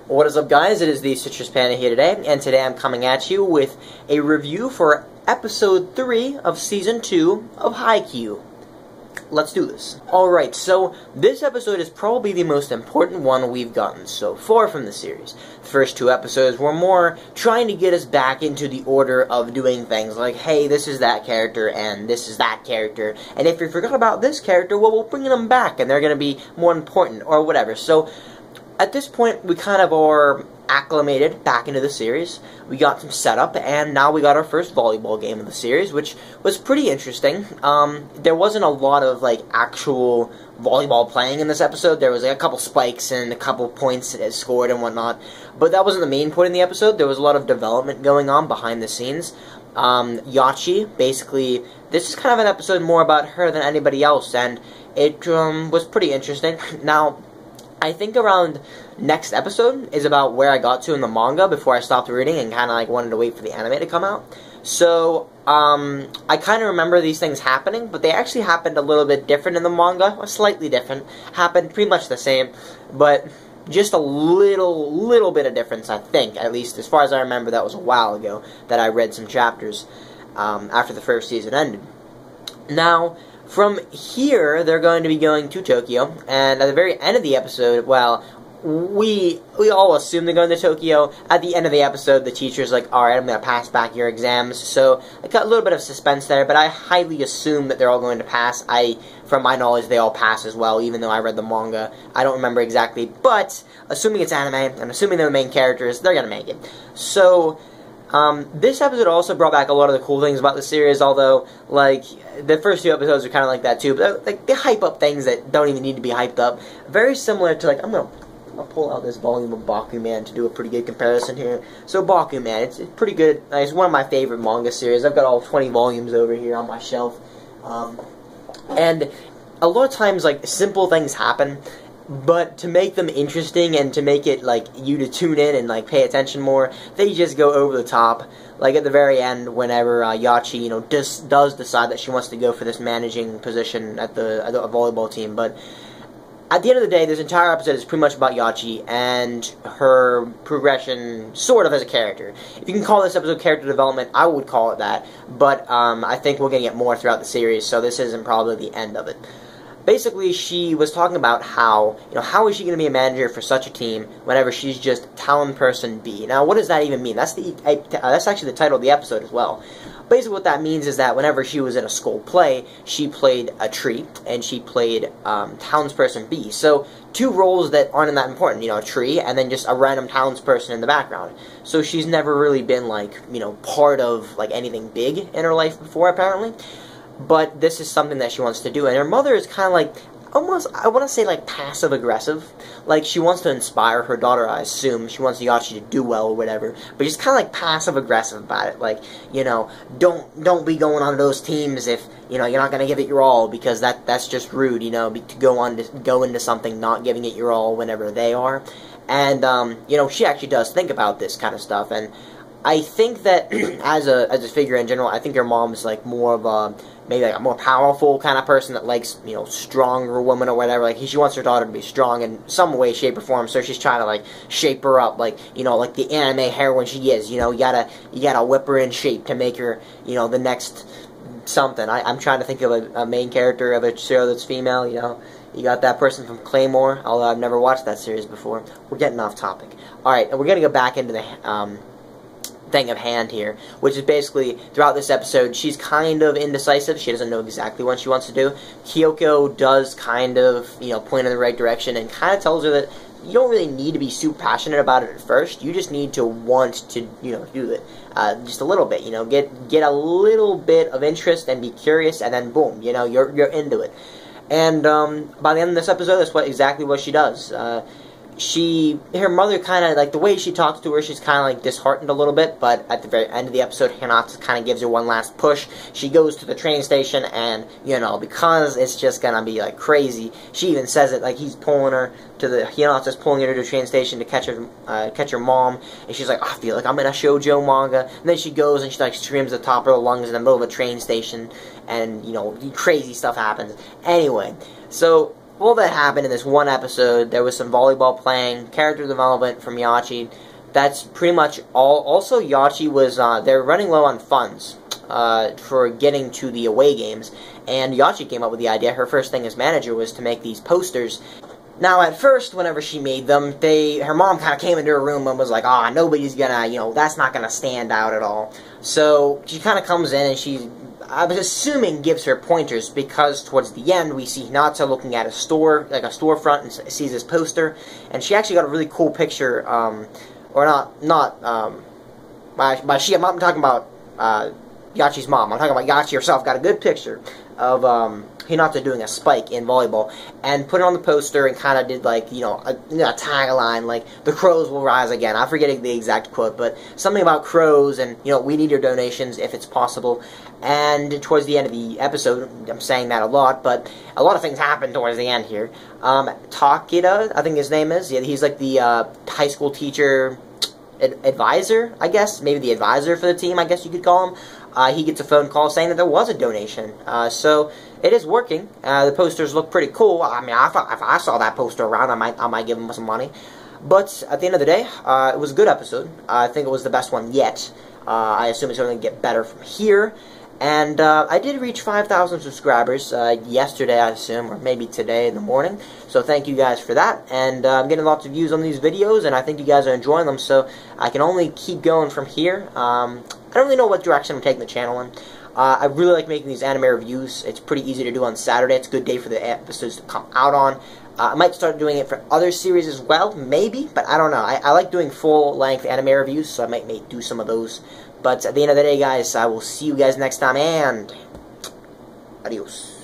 What is up, guys? It is the Citrus Panda here today, and today I'm coming at you with a review for Episode 3 of Season 2 of Haikyuu. Let's do this. Alright, so this episode is probably the most important one we've gotten so far from the series. The first two episodes were more trying to get us back into the order of doing things like, hey, this is that character, and this is that character, and if you forgot about this character, well, we'll bring them back, and they're going to be more important, or whatever. So, at this point, we kind of are acclimated back into the series. We got some setup, and now we got our first volleyball game of the series, which was pretty interesting. There wasn't a lot of, like, actual volleyball playing in this episode. There was, like, a couple spikes and a couple points scored and whatnot, but that wasn't the main point in the episode. There was a lot of development going on behind the scenes. Yachi, basically, this is kind of an episode more about her than anybody else, and it was pretty interesting. Now, I think around next episode is about where I got to in the manga before I stopped reading and kind of like wanted to wait for the anime to come out. So, I kind of remember these things happening, but they actually happened a little bit different in the manga, or slightly different. Happened pretty much the same, but just a little bit of difference, I think, at least as far as I remember. That was a while ago that I read some chapters after the first season ended. Now, from here, they're going to be going to Tokyo, and at the very end of the episode, well, we all assume they're going to Tokyo. At the end of the episode, the teacher's like, alright, I'm going to pass back your exams. So, I got a little bit of suspense there, but I highly assume that they're all going to pass. From my knowledge, they all pass as well, even though I read the manga. I don't remember exactly, but assuming it's anime, and assuming they're the main characters, they're going to make it. So, this episode also brought back a lot of the cool things about the series, although, like, the first two episodes are kind of like that too, but, like, they hype up things that don't even need to be hyped up. Very similar to, like, I'm gonna pull out this volume of Bakuman to do a pretty good comparison here. So, Bakuman, it's pretty good. It's one of my favorite manga series. I've got all 20 volumes over here on my shelf. And a lot of times, like, simple things happen, but to make them interesting and to make it, like, you to tune in and, like, pay attention more, they just go over the top. Like, at the very end, whenever Yachi, you know, does decide that she wants to go for this managing position at the volleyball team. But at the end of the day, this entire episode is pretty much about Yachi and her progression, sort of, as a character. If you can call this episode character development, I would call it that. But I think we're going to get more throughout the series, so this isn't probably the end of it. Basically, she was talking about how, you know, how is she going to be a manager for such a team whenever she's just talent person B? Now, what does that even mean? That's actually the title of the episode as well. Basically, what that means is that whenever she was in a school play, she played a tree, and she played townsperson B. So, two roles that aren't that important, you know, a tree, and then just a random townsperson in the background. So, she's never really been, like, you know, part of, like, anything big in her life before, apparently. But this is something that she wants to do, and her mother is kind of like, almost, I want to say, like, passive-aggressive. Like, she wants to inspire her daughter, I assume. She wants Yachi to do well or whatever, but she's kind of, like, passive-aggressive about it. Like, you know, don't be going on those teams if, you know, you're not going to give it your all, because that's just rude, you know, to go into something not giving it your all whenever they are. And, you know, she actually does think about this kind of stuff, and I think that as a figure in general, I think her mom's, like, more of a, maybe, like, a more powerful kind of person that likes, you know, stronger woman or whatever. Like, she wants her daughter to be strong in some way, shape, or form, so she's trying to, like, shape her up, like, you know, like the anime heroine she is, you know, you gotta whip her in shape to make her, you know, the next something. I'm trying to think of a main character of a show that's female, you know. You got that person from Claymore, although I've never watched that series before. We're getting off topic. Alright, and we're gonna go back into the, thing of hand here, which is basically, throughout this episode, she's kind of indecisive. She doesn't know exactly what she wants to do. Kyoko does kind of, you know, point in the right direction and kind of tells her that you don't really need to be super passionate about it at first. You just need to want to, you know, do it. Just a little bit, you know, get a little bit of interest and be curious, and then boom, you know, you're into it. And by the end of this episode, that's exactly what she does. Her mother kind of, like, the way she talks to her, she's kind of, like, disheartened a little bit, but at the very end of the episode, Hinata kind of gives her one last push. She goes to the train station, and, you know, because it's just gonna be, like, crazy, she even says it, like, Hinata's pulling her to the train station to catch her mom, and she's like, I feel like I'm in a shoujo manga, and then she goes, and she, like, screams at the top of her lungs in the middle of a train station, and, you know, crazy stuff happens. Anyway, so all that happened in this one episode, there was some volleyball playing, character development from Yachi. That's pretty much all. Also, Yachi was, they're running low on funds for getting to the away games, and Yachi came up with the idea. Her first thing as manager was to make these posters. Now, at first, whenever she made them, her mom kind of came into her room and was like, "Ah, nobody's gonna, that's not gonna stand out at all." So she kind of comes in and I was assuming, gives her pointers, because towards the end we see Hinata looking at a store, like a storefront, and sees this poster, and she actually got a really cool picture. Or by she, I'm not talking about Yachi's mom. I'm talking about Yachi herself. Got a good picture of Hinata doing a spike in volleyball, and put it on the poster, and kind of did like a tagline like "The crows will rise again." I'm forgetting the exact quote, but something about crows, and we need your donations if it's possible. And towards the end of the episode, I'm saying that a lot, but a lot of things happen towards the end here. Takeda, I think his name is. Yeah, he's like the high school teacher advisor, I guess. Maybe the advisor for the team, I guess you could call him. He gets a phone call saying that there was a donation. So it is working. The posters look pretty cool. I mean, if I saw that poster around, I might give him some money. But at the end of the day, it was a good episode. I think it was the best one yet. I assume it's going to get better from here. And I did reach 5,000 subscribers yesterday, I assume, or maybe today in the morning. So thank you guys for that. And I'm getting lots of views on these videos, and I think you guys are enjoying them. So I can only keep going from here. I don't really know what direction I'm taking the channel in. I really like making these anime reviews. It's pretty easy to do on Saturday. It's a good day for the episodes to come out on. I might start doing it for other series as well, maybe, but I don't know. I like doing full-length anime reviews, so I might do some of those. But at the end of the day, guys, I will see you guys next time, and adios.